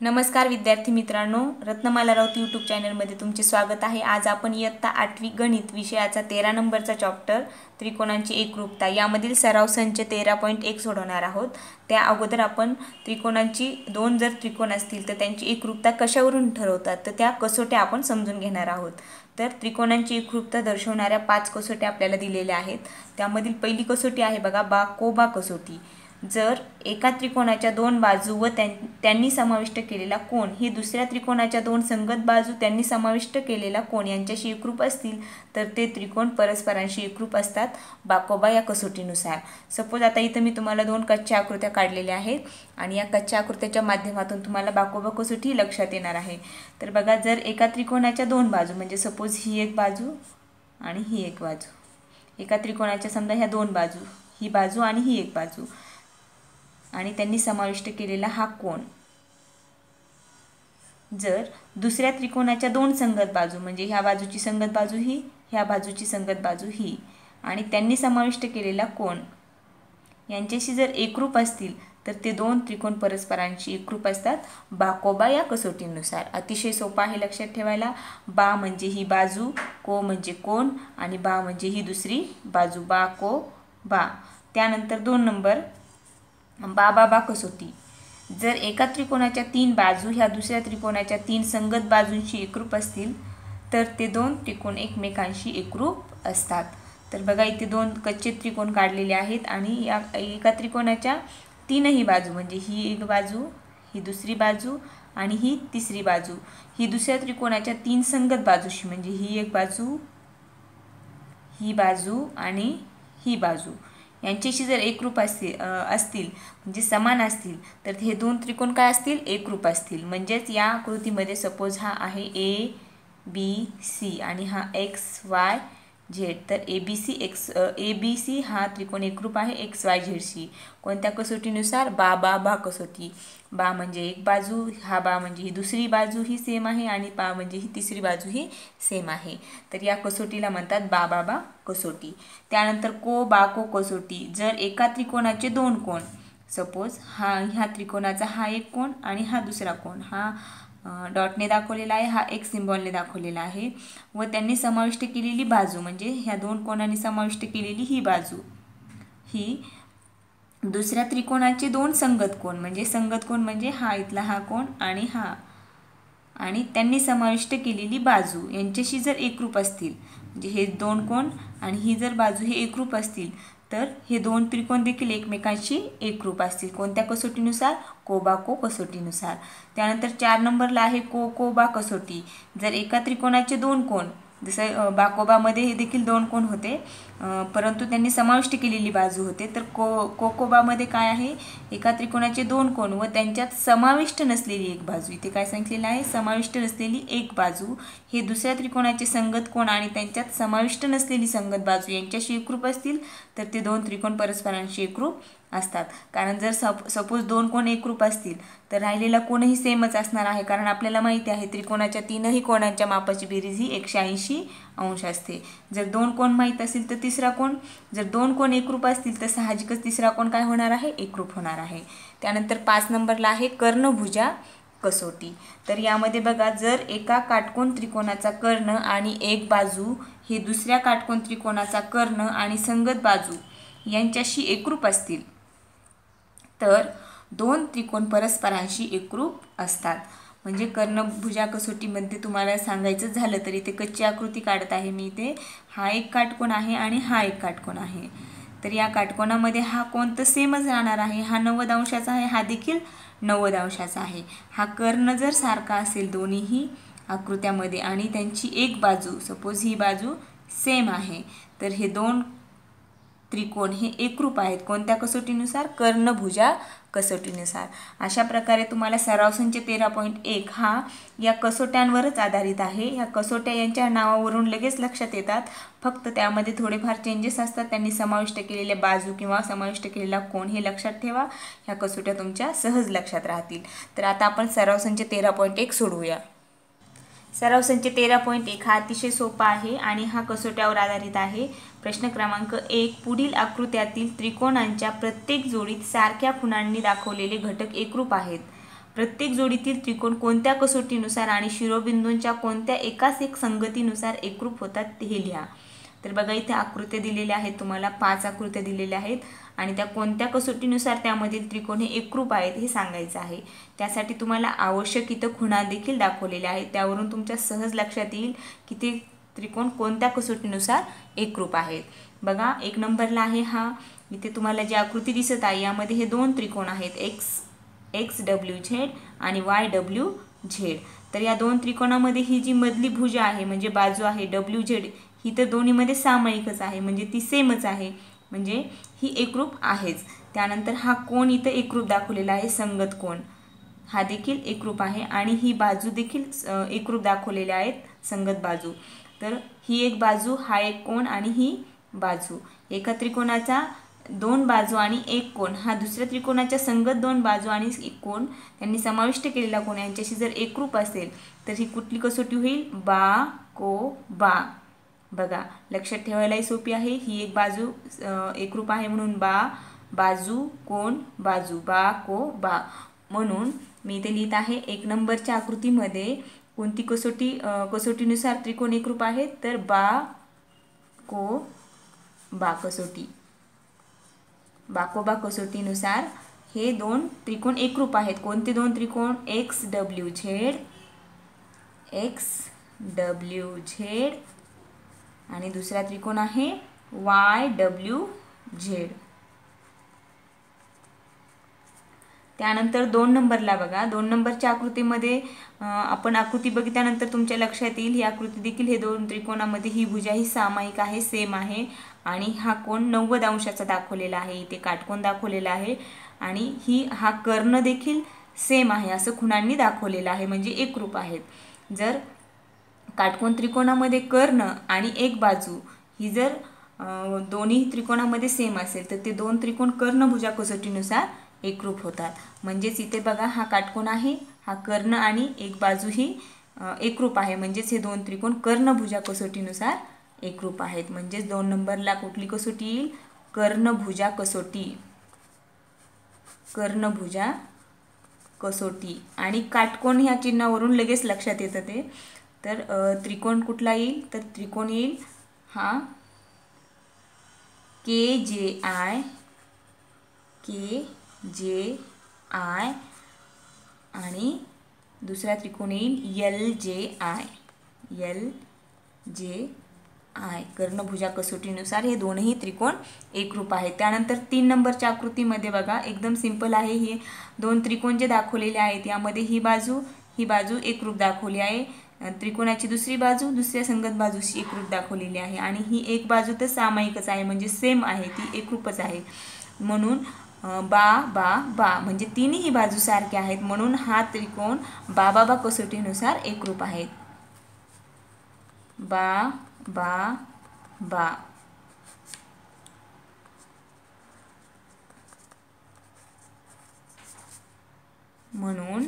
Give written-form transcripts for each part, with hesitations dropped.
नमस्कार विद्यार्थी मित्रांनो, रत्नमाला राऊत यूट्यूब चॅनलमध्ये तुमचे स्वागत आहे। आज आपण इयत्ता 8वी गणित विषयाचा 13 नंबरचा चॅप्टर त्रिकोणांची एकरूपता यामधील सराव संच 13.1 सोडवणार आहोत। त्या अगोदर आपण त्रिकोणांची दोन जर त्रिकोण असतील तर त्यांची एकरूपता कशावरून ठरवतात तर त्या कसोट्या आपण समजून घेणार आहोत। तर त्रिकोणांची एकरूपता दर्शवणाऱ्या 5 कसोट्या आपल्याला दिलेल्या आहेत। त्यामधील पहिली कसोटी आहे बघा बाकोबा कसोटी। जर एका त्रिकोणाच्या दोन बाजू व त्यांनी समाविष्ट केलेला कोन ही दुसऱ्या त्रिकोणाच्या दोन संगत बाजू त्यांनी समाविष्ट केलेला कोन यांच्याशी एकरूप असतील तर ते त्रिकोण परस्परांशी एकरूप असतात बाकोबा या कसोटीनुसार। सपोज आता इथे मी तुम्हाला दोन कच्च्या आकृत्या काढलेल्या आहेत आणि या कच्च्या आकृत्याच्या माध्यमातून तुम्हाला बाकोबा कसोटी लक्षात येणार आहे। तर बघा, जर एका त्रिकोणाच्या दोन बाजू म्हणजे सपोज ही एक बाजू आणि ही एक बाजू, एका त्रिकोणाच्या समजा ह्या दोन बाजू, ही बाजू आणि ही एक बाजू आणि त्यांनी समाविष्ट केलेला हा कोन जर दुसऱ्या त्रिकोणाच्या दोन संगत बाजू म्हणजे ह्या बाजूची संगत बाजू ही, ह्या बाजूची संगत बाजू ही आणि त्यांनी समाविष्ट केलेला कोन यांच्याशी जर एकरूप असतील तर ते दोन त्रिकोण परस्परांशी एकरूप असतात बाकोबा या कसोटीनुसार। अतिशय सोपा आहे लक्षात ठेवायला। बा म्हणजे ही बाजू, को म्हणजे कोन आणि बा म्हणजे ही दुसरी बाजू, बाकोबा। त्यानंतर 2 नंबर बाबा कसोटी। जर एका त्रिकोणाच्या 3 बाजू ह्या दुसऱ्या त्रिकोणाच्या 3 संगत बाजूंशी एकरूप असतील तर ते दोन त्रिकोण एकमेकांशी एकरूप असतात। तर बघा, इथे दोन कच्चे त्रिकोण काढलेले आहेत आणि या एका त्रिकोणाच्या तीनही बाजू म्हणजे ही एक बाजू, ही दुसरी बाजू आणि ही तिसरी बाजू ही दुसऱ्या त्रिकोणाच्या 3 संगत बाजूशी म्हणजे ही एक बाजू, ही बाजू आणि ही बाजू यांच्याशी जर एकरूप असतील म्हणजे समान असतील तर हे दोन त्रिकोण काय असतील, एकरूप असतील। म्हणजेच या आकृतीमध्ये सपोज हा आहे ए बी सी आणि हा एक्स वाय झेड, तर ए बी सी हा त्रिकोण एकरूप आहे एक्स वाय झेडशी। कोणत्या कसोटीनुसार? बा कसोटी। बा म्हणजे एक बाजू, हा बा म्हणजे ही दुसरी बाजू ही सेम आहे आणि बा म्हणजे ही तिसरी बाजू ही सेम आहे। तर या कसोटीला म्हणतात बा कसोटी। त्यानंतर को कसोटी। जर एका त्रिकोणाचे दोन कोन सपोज ह्या त्रिकोणाचा हा एक कोन आणि हा दुसरा कोन, हा डॉटने दाखवलेला आहे, हा एक सिम्बॉलने दाखवलेला आहे व त्यांनी समाविष्ट केलेली बाजू म्हणजे ह्या दोन कोणांनी समाविष्ट केलेली ही बाजू ही दुसऱ्या त्रिकोणाचे दोन संगत कोन म्हणजे हा इथला हा कोन आणि हा आणि त्यांनी समाविष्ट केलेली बाजू यांच्याशी जर एकरूप असतील म्हणजे हे दोन कोन आणि ही जर बाजू हे एकरूप असतील तर हे दोन त्रिकोण देखील एकमेकांशी एकरूप असतील। कोणत्या कसोटीनुसार? को कसोटीनुसार। त्यानंतर 4 नंबरला आहे कोबा कसोटी। जर एका त्रिकोणाचे दोन कोन जसं बाकोबामध्ये हे देखील दोन कोन होते परंतु त्यांनी समाविष्ट केलेली बाजू होते, तर कोकोबामध्ये काय आहे, एका त्रिकोणाचे दोन कोन व त्यांच्यात समाविष्ट नसलेली एक बाजू, इथे काय सांगितलेलं आहे, समाविष्ट नसलेली एक बाजू हे दुसऱ्या त्रिकोणाचे संगत कोन आणि त्यांच्यात समाविष्ट नसलेली संगत बाजू यांच्याशी एकरूप असतील तर ते दोन त्रिकोण परस्परांशी एकरूप असतात। कारण जर सपोज दोन कोण एकरूप असतील तर राहिलेला कोणही सेमच असणार आहे, कारण आपल्याला माहिती आहे त्रिकोणाच्या तीनही कोणांच्या मापाची बेरीज ही 180 अंश असते। जर दोन कोण माहीत असेल तर तिसरा कोण, जर दोन कोण एकरूप असतील तर साहजिकच तिसरा कोण काय होणार आहे, एकरूप होणार आहे। त्यानंतर 5 नंबरला आहे कर्णभुजा कसोटी। तर यामध्ये बघा, जर एका काटकोन त्रिकोणाचा कर्ण आणि एक बाजू हे दुसऱ्या काटकोन त्रिकोणाचा कर्ण आणि संगत बाजू यांच्याशी एकरूप असतील तर दोन त्रिकोण परस्परांशी एकरूप असतात। म्हणजे कर्णभुजा कसोटीमध्ये तुम्हाला सांगायचं झालं तर इथे कच्ची आकृती काढत आहे मी, इथे हा एक काटकोन आहे आणि हा एक काटकोन आहे। तर या काटकोनामध्ये हा कोन तर सेमच राहणार आहे, हा 90 अंशाचा आहे, हा देखील 90 अंशाचा आहे। हा कर्ण जर सारखा असेल दोन्हीही आकृत्यामध्ये आणि त्यांची एक बाजू सपोज ही बाजू सेम आहे तर हे दोन त्रिकोण हे एकरूप आहेत। कोणत्या कसोटीनुसार? कर्णभुजा कसोटीनुसार। अशा प्रकारे तुम्हाला सराव संच 13.1 हा या कसोट्यांवरच आधारित आहे। या कसोट्या यांच्या नावावरून लगेच लक्षात येतात, फक्त त्यामध्ये थोडेफार चेंजेस असतात। त्यांनी समाविष्ट केलेल्या बाजू किंवा समाविष्ट केलेला कोन हे लक्षात ठेवा, ह्या कसोट्या तुमच्या सहज लक्षात राहतील। तर आता आपण सराव संच 13.1 सोडवूया। सराव संच 13.1 हा अतिशय सोपा आहे आणि हा कसोट्यावर आधारित आहे। प्रश्न क्रमांक 1, पुढील आकृत्यातील त्रिकोणांच्या प्रत्येक जोडीत सारख्या खुणांनी दाखवलेले घटक एकरूप आहेत। प्रत्येक जोडीतील त्रिकोण कोणत्या कसोटीनुसार आणि शिरोबिंदूंच्या कोणत्या एकाच एक संगतीनुसार एकरूप होतात हे लिहा. तर बघा इथे आकृत्या दिलेल्या आहेत, तुम्हाला 5 आकृत्या दिलेल्या आहेत आणि त्या कोणत्या कसोटीनुसार त्यामधील त्रिकोण हे एकरूप आहेत हे सांगायचं आहे. त्यासाठी तुम्हाला आवश्यक इथं खुणा देखील दाखवलेल्या आहेत. त्यावरून तुमच्या सहज लक्षात येईल की ते त्रिकोण कोणत्या कसोटीनुसार एकरूप आहेत. बघा 1 नंबरला आहे हा, इथे तुम्हाला जी आकृती दिसत आहे यामध्ये हे 2 त्रिकोण आहेत, XWZ आणि YWZ. तर या 2 त्रिकोणामध्ये ही जी मधली भुजा आहे म्हणजे बाजू आहे WZ ही तर दोन्हीमध्ये सामायिकच आहे, म्हणजे ती सेमच आहे, म्हणजे ही एकरूप आहेच. त्यानंतर हा कोण इथं एकरूप दाखवलेला आहे, संगत कोण, हा देखील एकरूप आहे आणि ही बाजू देखील एकरूप दाखवलेल्या आहेत, संगत बाजू. तर ही एक बाजू, हा एक कोण आणि ही बाजू, एका त्रिकोणाचा 2 बाजू आणि एक कोण हा दुसऱ्या त्रिकोणाच्या संगत 2 बाजू आणि एक कोण त्यांनी समाविष्ट केलेला कोण यांच्याशी जर एकरूप असेल तर ही कुठली कसोटी होईल, बा को बा. बघा लक्षात ठेवायलाही सोपी आहे, ही एक बाजू एकरूप आहे म्हणून बा, बाजू कोण बाजू, बा को बा. म्हणून मी इथे लिहित आहे 1 नंबरच्या आकृतीमध्ये कोणती कसोटीनुसार त्रिकोण एकरूप आहेत, तर बा को बा कसोटी, बाकोबा कसोटीनुसार हे 2 त्रिकोण एकरूप आहेत. कोणते 2 त्रिकोण, XWZ आणि दुसरा त्रिकोण आहे YWZ. त्यानंतर 2 नंबरला बघा, 2 नंबरच्या आकृतीमध्ये आपण आकृती बघितल्यानंतर तुमच्या लक्षात येईल ही आकृती देखील हे 2 त्रिकोणामध्ये ही भुजा ही सामायिक आहे, सेम आहे आणि हा कोण 90 अंशाचा दाखवलेला आहे, इथे काटकोन दाखवलेला आहे आणि हा कर्ण देखील सेम आहे असं खुणांनी दाखवलेलं आहे, म्हणजे एकरूप आहेत. जर काटकोन त्रिकोणामध्ये कर्ण आणि एक बाजू ही जर दोन्ही त्रिकोणामध्ये सेम असेल तर ते 2 त्रिकोण कर्णभुजा कसोटीनुसार एकरूप होतात. म्हणजेच इथे बघा हा काटकोन आहे, हा कर्ण आणि एक बाजू ही एकरूप आहे, म्हणजेच हे 2 त्रिकोण कर्णभुजा कसोटीनुसार एकरूप आहेत. म्हणजेच 2 नंबरला कुठली कसोटी येईल, कर्णभुजा कसोटी, कर्णभुजा कसोटी. आणि काटकोन ह्या चिन्हावरून लगेच लक्षात येतं ते. तर त्रिकोण कुठला येईल, तर त्रिकोण येईल हा KJI आणि दुसरा त्रिकोण येईल LJI, कर्णभुजा कसोटीनुसार हे दोनही त्रिकोण एकरूप आहेत. त्यानंतर 3 नंबरच्या आकृतीमध्ये बघा एकदम सिंपल आहे, हे 2 त्रिकोण जे दाखवलेले आहेत यामध्ये ही बाजू एकरूप दाखवली आहे, त्रिकोणाची दुसरी बाजू दुसऱ्या संगत बाजूशी एकरूप दाखवलेली आहे आणि ही एक बाजू तर सामायिकच आहे म्हणजे सेम आहे, ती एकरूपच आहे. म्हणून बा बा बा म्हणजे तिन्ही बाजू सारख्या आहेत, म्हणून हा त्रिकोण बा कसोटीनुसार एकरूप आहेत. बा बा बा. म्हणून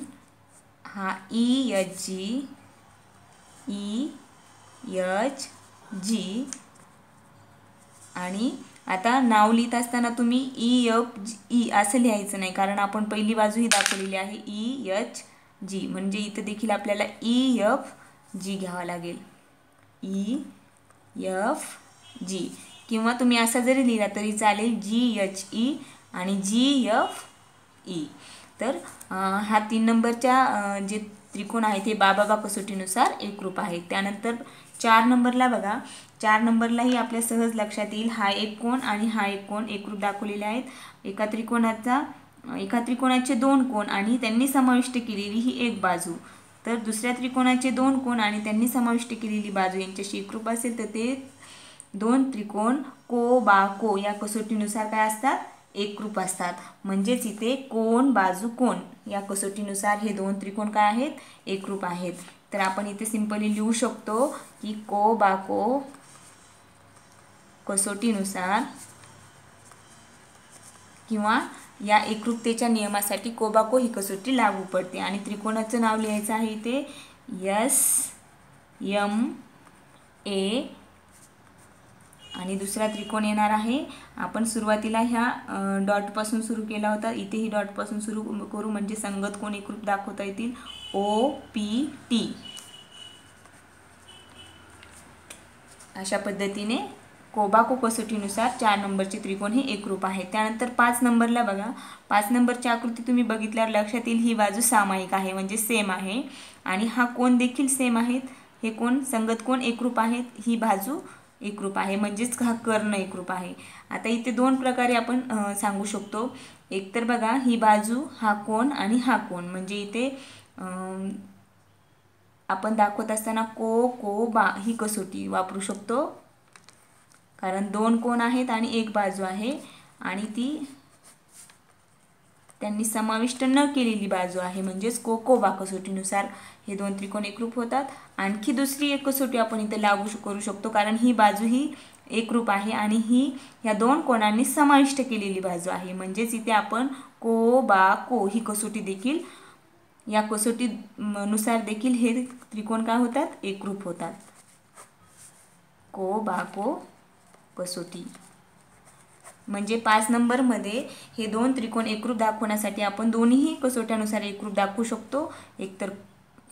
हा EHG आणि आता नाव लिहित असताना तुम्ही EFG असं लिहायचं नाही, कारण आपण पहिली बाजू ही दाखवलेली आहे EHG, म्हणजे इथे देखील आपल्याला EFG घ्यावा लागेल, EFG. किंवा तुम्ही असा जरी लिहिला तरी चालेल GHE आणि GFE. तर हा 3 नंबरच्या जे त्रिकोण आहे ते बाबा कसोटीनुसार एकरूप आहे. त्यानंतर 4 नंबरला बघा, 4 नंबरलाही आपल्या सहज लक्षात येईल हा एक कोण आणि हा एक कोण एकरूप दाखवलेले आहेत. एका त्रिकोणाचे 2 कोण आणि त्यांनी समाविष्ट केलेली ही एक बाजू, तर दुसऱ्या त्रिकोणाचे 2 कोण आणि त्यांनी समाविष्ट केलेली बाजू यांच्याशी एकरूप असेल तर ते 2 त्रिकोण को बा को या कसोटीनुसार काय असतात, एकरूप असतात. म्हणजेच इथे कोण बाजू कोण या कसोटीनुसार हे 2 त्रिकोण काय आहेत, एकरूप आहेत. तर आपण इथे सिंपली लिहू शकतो की को बा को कसोटीनुसार किंवा या एकरूपतेच्या नियमासाठी को बा को ही कसोटी लागू पडते. आणि त्रिकोणाचं नाव लिहायचं आहे इथे SMA आणि दुसरा त्रिकोण येणार आहे. आपण सुरुवातीला ह्या डॉटपासून सुरू केला होता, इथेही डॉटपासून सुरू करू म्हणजे संगत कोण एकरूप दाखवता येतील. OPT. अशा पद्धतीने कोबाको कसोटीनुसार 4 नंबरचे त्रिकोण हे एकरूप आहे. त्यानंतर 5 नंबरला बघा, 5 नंबरची आकृती तुम्ही बघितल्यावर लक्षात येईल ही बाजू सामायिक आहे म्हणजे सेम आहे आणि हा कोण देखील सेम आहेत. हे कोण संगत कोण एकरूप आहेत, ही बाजू एकरूप आहे म्हणजेच हा कर्ण एकरूप आहे. आता इथे 2 प्रकारे आपण सांगू शकतो. एक तर बघा ही बाजू, हा कोण आणि हा कोण, म्हणजे इथे आपण दाखवत असताना को बा ही कसोटी वापरू शकतो, कारण 2 कोण आहेत आणि एक बाजू आहे आणि ती त्यांनी समाविष्ट न केलेली बाजू आहे म्हणजेच को बा कसोटीनुसार हे 2 त्रिकोण एकरूप होतात. आणखी दुसरी एक कसोटी आपण इथे लागू करू शकतो, कारण ही बाजू ही एकरूप आहे आणि ही ह्या 2 कोणांनी समाविष्ट केलेली बाजू आहे म्हणजेच इथे आपण को ही कसोटी देखील, या कसोटीनुसार देखील हे त्रिकोण काय होतात, एकरूप होतात. को कसोटी म्हणजे 5 नंबरमध्ये हे 2 त्रिकोण एकरूप दाखवण्यासाठी आपण दोन्ही कसोट्यानुसार एकरूप दाखवू शकतो. एक तर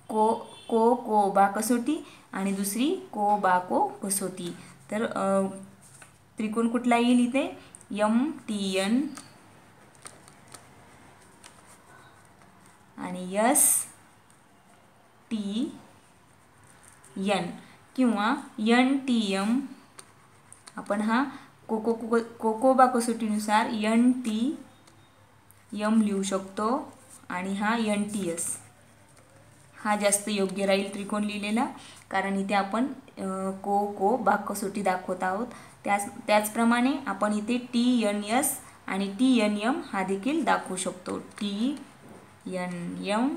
को बा कसोटी आणि दुसरी को कसोटी. तर त्रिकोण कुठला येईल इथे, MTN आणि STN किंवा NTM. आपण हा कोकोबा कसोटीनुसार NTM लिहू शकतो आणि हा NTS हा जास्त योग्य राहील त्रिकोण लिहिलेला, कारण इथे आपण को कसोटी दाखवत आहोत. त्याचप्रमाणे आपण इथे TNS आणि TNM हा देखील दाखवू शकतो. TNM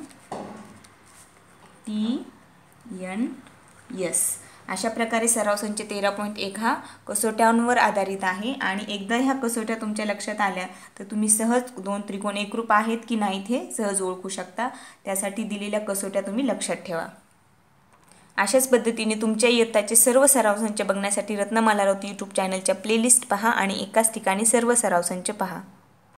TNS. अशा प्रकारे सराव संच 13.1 हा कसोट्यांवर आधारित आहे आणि एकदा ह्या कसोट्या तुमच्या लक्षात आल्या तर तुम्ही सहज 2 त्रिकोण एकरूप आहेत की नाहीत हे सहज ओळखू शकता. त्यासाठी दिलेल्या कसोट्या तुम्ही लक्षात ठेवा. अशाच पद्धतीने तुमच्या इयत्ताचे सर्व सराव संच बघण्यासाठी रत्नमाला राऊत यूट्यूब चॅनलच्या प्लेलिस्ट पहा आणि एकाच ठिकाणी सर्व सराव संच पहा.